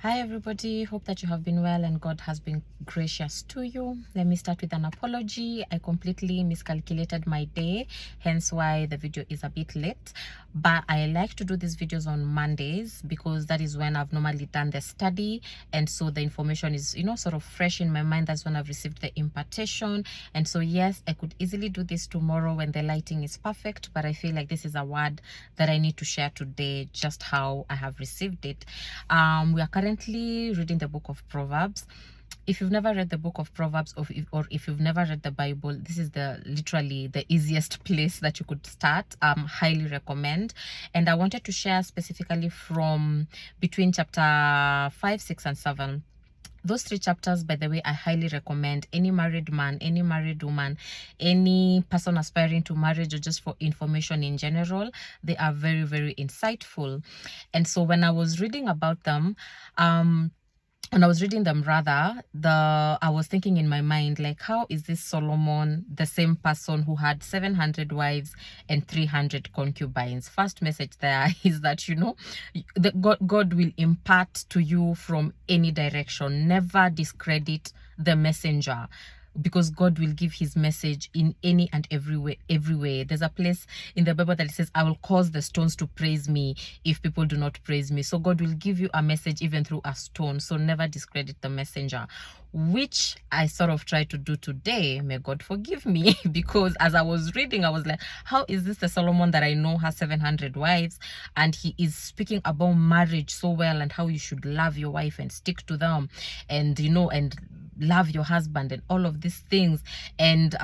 Hi everybody, hope that you have been well and God has been gracious to you. Let me start with an apology. I completely miscalculated my day, hence why the video is a bit late. But I like to do these videos on Mondays because that is when I've normally done the study, and so the information is, sort of fresh in my mind. That's when I've received the impartation. And so yes, I could easily do this tomorrow when the lighting is perfect, but I feel like this is a word that I need to share today, just how I have received it. We are currently reading the book of Proverbs. If you've never read the book of Proverbs, or if you've never read the Bible, this is literally the easiest place that you could start. Highly recommend. And I wanted to share specifically from between chapter 5, 6, and 7. Those 3 chapters, by the way, I highly recommend any married man, any married woman, any person aspiring to marriage, or just for information in general. They are very, very insightful. And so when I was reading about them, I was thinking in my mind, like, how is this Solomon the same person who had 700 wives and 300 concubines? First message there is that, God will impart to you from any direction. Never discredit the messenger, because God will give his message in any and every way. There's a place in the Bible that says, I will cause the stones to praise me if people do not praise me. So God will give you a message even through a stone. So never discredit the messenger, which I sort of try to do today. May God forgive me, because as I was reading, I was like, how is this the Solomon that I know has 700 wives, and he is speaking about marriage so well, and how you should love your wife and stick to them, and and love your husband and all of these things. And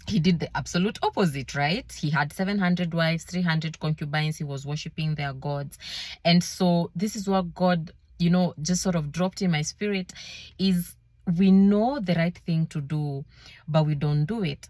he did the absolute opposite, right? He had 700 wives, 300 concubines. He was worshiping their gods. And so this is what God, just sort of dropped in my spirit, is we know the right thing to do, but we don't do it.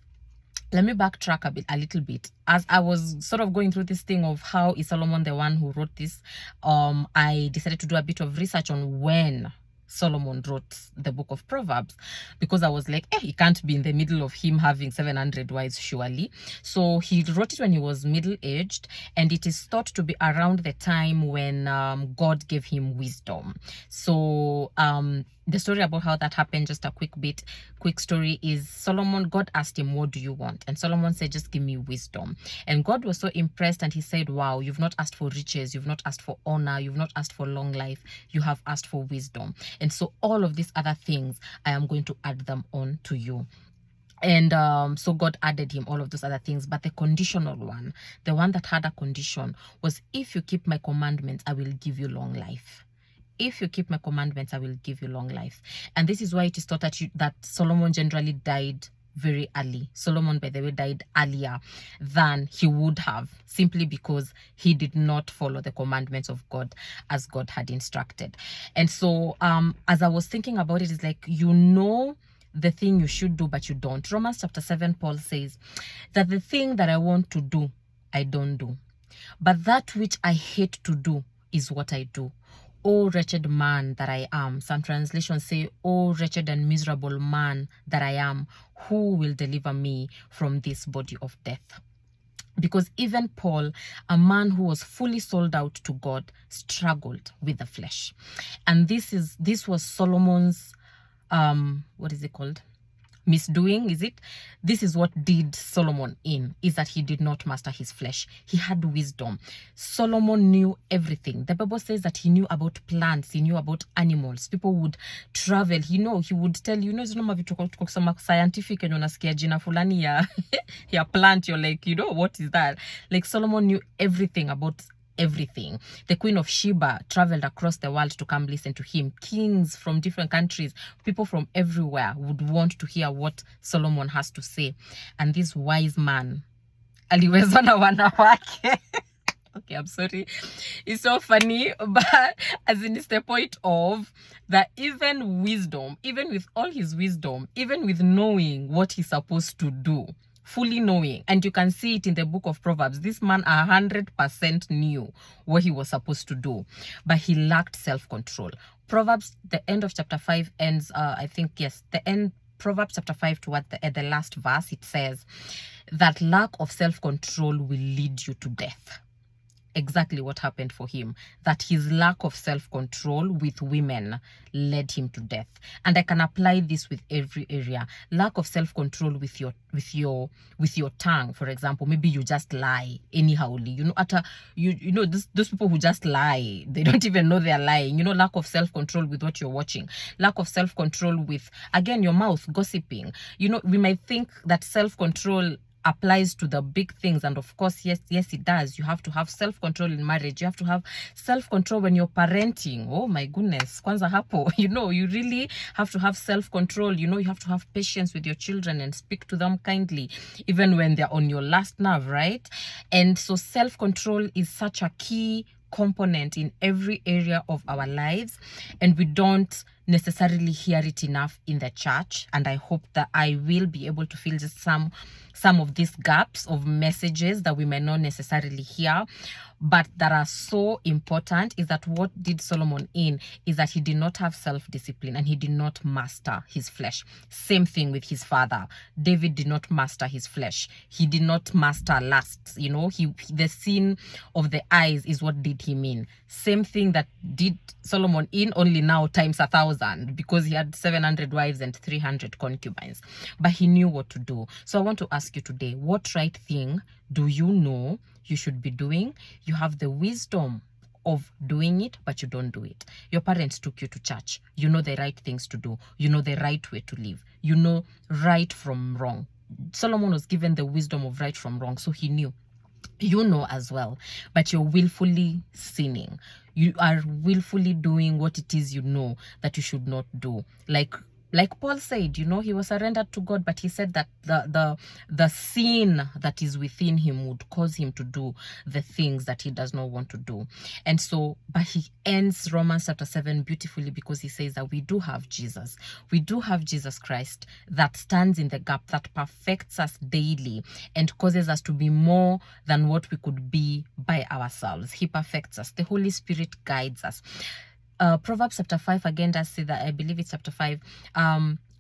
Let me backtrack a little bit. As I was sort of going through this thing of how is Solomon the one who wrote this, I decided to do a bit of research on when Solomon wrote the book of Proverbs, because I was like, he can't be in the middle of him having 700 wives, surely. So he wrote it when he was middle-aged, and it is thought to be around the time when God gave him wisdom. So the story about how that happened, just a quick story, is Solomon, God asked him, what do you want? And Solomon said, just give me wisdom. And God was so impressed, and he said, wow, you've not asked for riches, you've not asked for honor, you've not asked for long life, you have asked for wisdom. And so all of these other things, I am going to add them on to you. And so God added him all of those other things, but the conditional one, the one that had a condition, was, if you keep my commandments, I will give you long life. If you keep my commandments, I will give you long life. And this is why it is thought that Solomon generally died very early. Solomon, by the way, died earlier than he would have, simply because he did not follow the commandments of God as God had instructed. And so as I was thinking about it, it's like, the thing you should do, but you don't. Romans chapter 7, Paul says that the thing that I want to do, I don't do. But that which I hate to do is what I do. O wretched man that I am. Some translations say, O wretched and miserable man that I am, who will deliver me from this body of death? Because even Paul, a man who was fully sold out to God, struggled with the flesh. And this was Solomon's what is it called? Misdoing, is it? This is what did Solomon in, is that he did not master his flesh. He had wisdom. Solomon knew everything. The Bible says that he knew about plants, he knew about animals. People would travel, he would tell you, scientific and unasikia jina fulani ya plant, you're like, what is that? Like, Solomon knew everything about everything. The Queen of Sheba traveled across the world to come listen to him. Kings from different countries, people from everywhere would want to hear what Solomon has to say. And this wise man, aliwezwa na wanawake. Okay, I'm sorry. It's so funny, but as in, it's the point of that even wisdom, even with all his wisdom, even with knowing what he's supposed to do, fully knowing, and you can see it in the book of Proverbs, this man 100% knew what he was supposed to do, but he lacked self-control. Proverbs, the end of chapter 5 ends, Proverbs chapter 5 towards the last verse, it says that lack of self-control will lead you to death. exactly what happened for him, that his lack of self-control with women led him to death. And I can apply this with every area. Lack of self-control with your tongue, for example. Maybe you just lie anyhowly, those people who just lie, they don't even know they're lying. Lack of self-control with what you're watching, lack of self-control with, again, your mouth, gossiping. We might think that self-control applies to the big things, and of course, yes it does. You have to have self-control in marriage. You have to have self-control when you're parenting. Oh my goodness, kwanza hapo, you really have to have self-control. You have to have patience with your children and speak to them kindly, even when they're on your last nerve, right? And so self-control is such a key component in every area of our lives, and we don't necessarily hear it enough in the church. And I hope that I will be able to fill just some of these gaps of messages that we may not necessarily hear, but that are so important. Is that what did Solomon in is that he did not have self-discipline, and he did not master his flesh. Same thing with his father. David did not master his flesh. He did not master lust. The sin of the eyes is what did him in. Same thing that did Solomon in, only now times 1,000, because he had 700 wives and 300 concubines. But he knew what to do. So I want to ask you today, what right thing do you know you should be doing? You have the wisdom of doing it, but you don't do it. Your parents took you to church. You know the right things to do. You know the right way to live. You know right from wrong. Solomon was given the wisdom of right from wrong, so he knew. You know as well, but you're willfully sinning. You are willfully doing what it is you know that you should not do. Like Paul said, he was surrendered to God, but he said that the sin that is within him would cause him to do the things that he does not want to do. And so, but he ends Romans chapter 7 beautifully, because he says that we do have Jesus. We do have Jesus Christ that stands in the gap, that perfects us daily and causes us to be more than what we could be by ourselves. He perfects us. The Holy Spirit guides us. Proverbs chapter 5 again does say that, I believe it's chapter 5,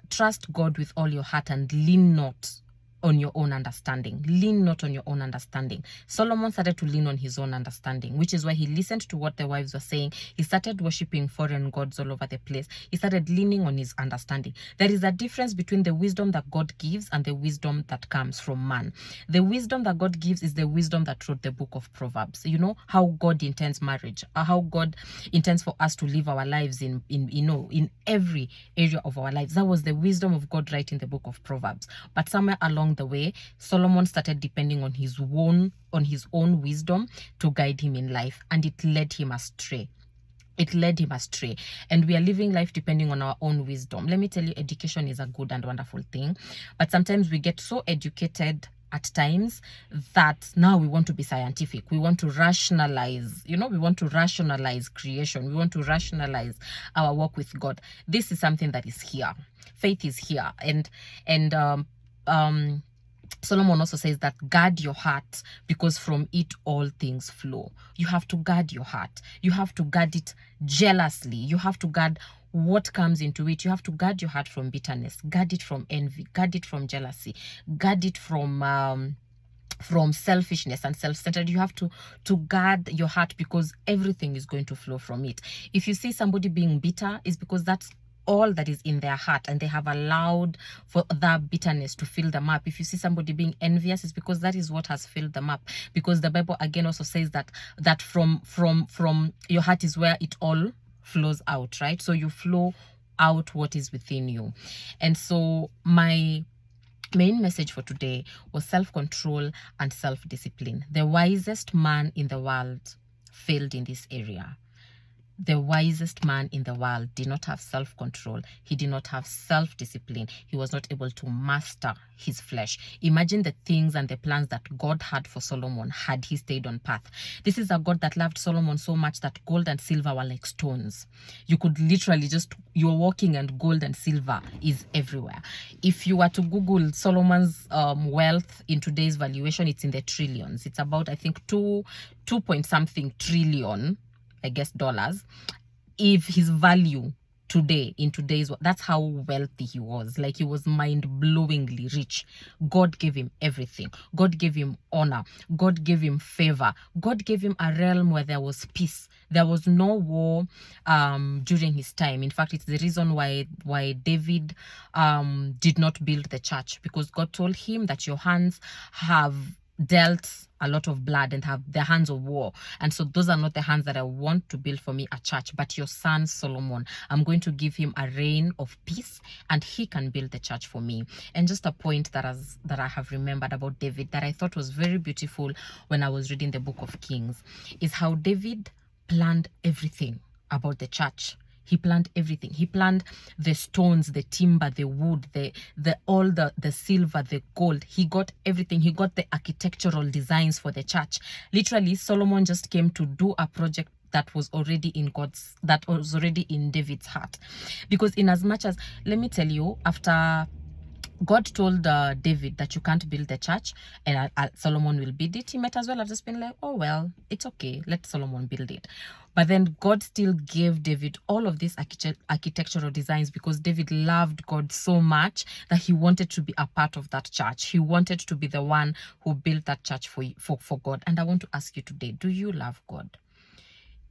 trust God with all your heart and lean not on your own understanding. Lean not on your own understanding. Solomon started to lean on his own understanding, which is why he listened to what the wives were saying. He started worshiping foreign gods all over the place. He started leaning on his understanding. There is a difference between the wisdom that God gives and the wisdom that comes from man. The wisdom that God gives is the wisdom that wrote the book of Proverbs. How God intends marriage, how God intends for us to live our lives in every area of our lives. That was the wisdom of God writing the book of Proverbs. But somewhere along the way, Solomon started depending on his own wisdom to guide him in life, and it led him astray. And we are living life depending on our own wisdom. Let me tell you, education is a good and wonderful thing, but sometimes we get so educated at times that now we want to be scientific. We want to rationalize, we want to rationalize creation. We want to rationalize our walk with God. This is something that is here. Faith is here. And Solomon also says that guard your heart, because from it all things flow. You have to guard your heart. You have to guard it jealously. You have to guard what comes into it. You have to guard your heart from bitterness, guard it from envy, guard it from jealousy, guard it from selfishness and self-centered. You have to guard your heart, because everything is going to flow from it. If you see somebody being bitter, it's because that's all that is in their heart, and they have allowed for that bitterness to fill them up. If you see somebody being envious, it's because that is what has filled them up. Because the Bible again also says that from your heart is where it all flows out, right? So you flow out what is within you. And so my main message for today was self-control and self-discipline. The wisest man in the world failed in this area. The wisest man in the world did not have self-control. He did not have self-discipline. He was not able to master his flesh. Imagine the things and the plans that God had for Solomon had he stayed on path. This is a God that loved Solomon so much that gold and silver were like stones. You could literally you're walking and gold and silver is everywhere. If you were to Google Solomon's wealth in today's valuation, it's in the trillions. It's about, I think, 2 point something trillion, I guess, dollars. If his value today, in today's world. That's how wealthy he was. Like, he was mind-blowingly rich. God gave him everything. God gave him honor. God gave him favor. God gave him a realm where there was peace. There was no war during his time. In fact, it's the reason why David did not build the church, because God told him that your hands have dealt a lot of blood and have the hands of war, and so those are not the hands that I want to build for me a church, but your son Solomon, I'm going to give him a reign of peace, and he can build the church for me. And just a point that I have remembered about David that I thought was very beautiful when I was reading the book of Kings is how David planned everything about the church. He planned everything. He planned the stones, the timber, the wood, all the silver, the gold. He got everything. He got the architectural designs for the church. Literally, Solomon just came to do a project that was already in David's heart. Because in as much as, let me tell you, after God told David that you can't build the church and Solomon will build it, he might as well have just been like, oh, well, it's okay, let Solomon build it. But then God still gave David all of these architectural designs because David loved God so much that he wanted to be a part of that church. He wanted to be the one who built that church for God. And I want to ask you today, do you love God?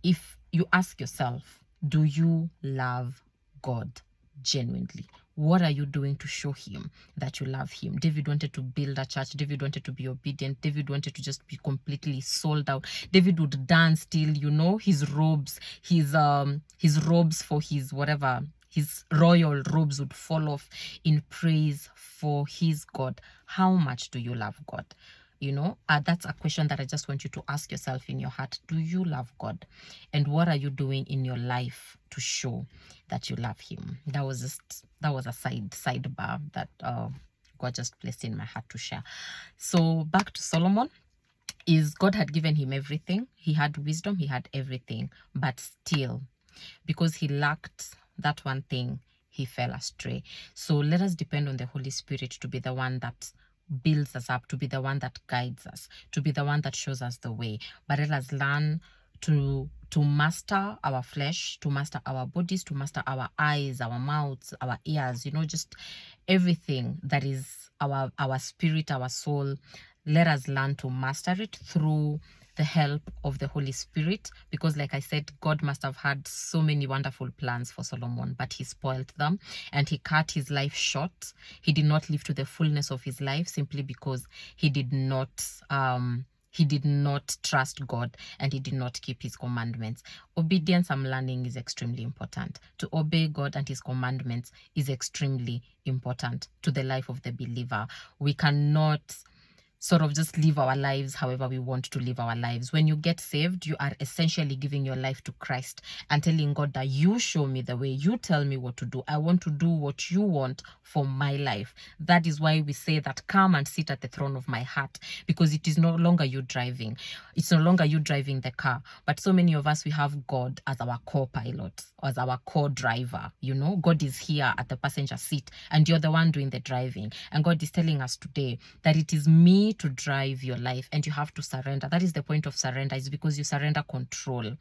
If you ask yourself, do you love God genuinely? What are you doing to show him that you love him? David wanted to build a church. David wanted to be obedient. David wanted to just be completely sold out. David would dance till, you know, his robes for his whatever, his royal robes would fall off in praise for his God. How much do you love God? You know, that's a question that I just want you to ask yourself in your heart. Do you love God? And what are you doing in your life to show that you love him? That was a sidebar that God just placed in my heart to share. So back to Solomon. God had given him everything. He had wisdom, he had everything, but still, because he lacked that one thing, he fell astray. So let us depend on the Holy Spirit to be the one that builds us up, to be the one that guides us, to be the one that shows us the way. But let us learn to master our flesh, to master our bodies, to master our eyes, our mouths, our ears, you know, just everything that is our spirit, our soul. Let us learn to master it through the help of the Holy Spirit, because like I said, God must have had so many wonderful plans for Solomon, but he spoiled them and he cut his life short. He did not live to the fullness of his life simply because he did not trust God and he did not keep his commandments. Obedience, I'm learning, is extremely important. To obey God and his commandments is extremely important to the life of the believer. We cannot sort of just live our lives however we want to live our lives. When you get saved, you are essentially giving your life to Christ and telling God that you show me the way, you tell me what to do. I want to do what you want for my life. That is why we say that, come and sit at the throne of my heart, because it is no longer you driving. It's no longer you driving the car. But so many of us, we have God as our co-pilot, as our co-driver. You know, God is here at the passenger seat and you're the one doing the driving. And God is telling us today that it is me to drive your life and you have to surrender. That is the point of surrender, is because you surrender control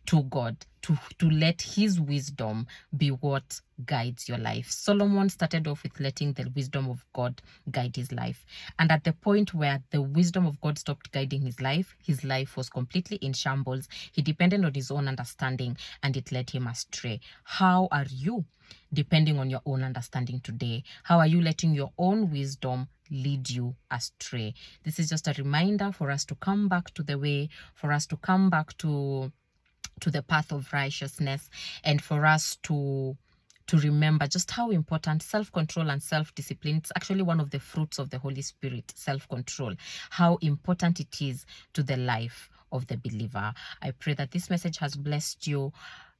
to God, to let his wisdom be what guides your life. Solomon started off with letting the wisdom of God guide his life. And at the point where the wisdom of God stopped guiding his life was completely in shambles. He depended on his own understanding and it led him astray. How are you depending on your own understanding today? How are you letting your own wisdom lead you astray? This is just a reminder for us to come back to the way, for us to come back to the path of righteousness, and for us to remember just how important self-control and self-discipline, it's actually one of the fruits of the Holy Spirit, self-control, how important it is to the life of the believer. I pray that this message has blessed you.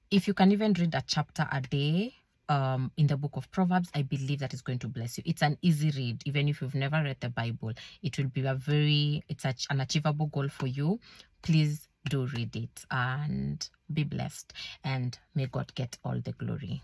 If you can even read a chapter a day in the book of Proverbs, I believe that is going to bless you. It's an easy read. Even if you've never read the Bible, it will be an achievable goal for you. Please do read it and be blessed, and may God get all the glory.